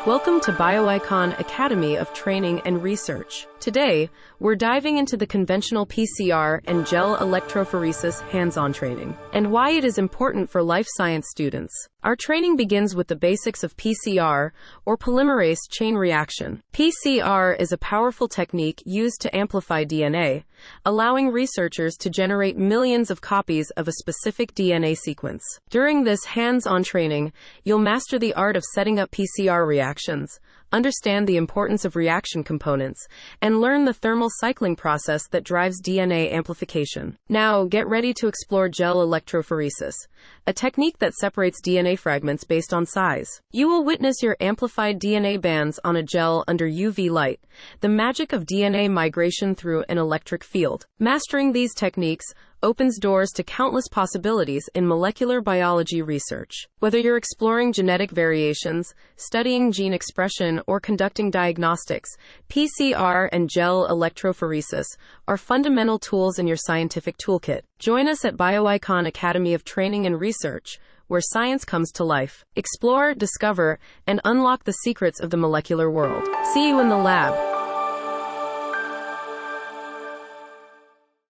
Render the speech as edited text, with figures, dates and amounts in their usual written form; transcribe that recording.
Welcome to BioIcon Academy of Training and Research. Today, we're diving into the conventional PCR and gel electrophoresis hands-on training, and why it is important for life science students. Our training begins with the basics of PCR, or polymerase chain reaction. PCR is a powerful technique used to amplify DNA, allowing researchers to generate millions of copies of a specific DNA sequence. During this hands-on training, you'll master the art of setting up PCR reactions, understand the importance of reaction components, and learn the thermal cycling process that drives DNA amplification. Now, get ready to explore gel electrophoresis, a technique that separates DNA fragments based on size. You will witness your amplified DNA bands on a gel under UV light, the magic of DNA migration through an electric field. Mastering these techniques opens doors to countless possibilities in molecular biology research. Whether you're exploring genetic variations, studying gene expression, or conducting diagnostics, PCR and gel electrophoresis are fundamental tools in your scientific toolkit. Join us at BioIcon Academy of Training and Research, where science comes to life. Explore, discover, and unlock the secrets of the molecular world. See you in the lab.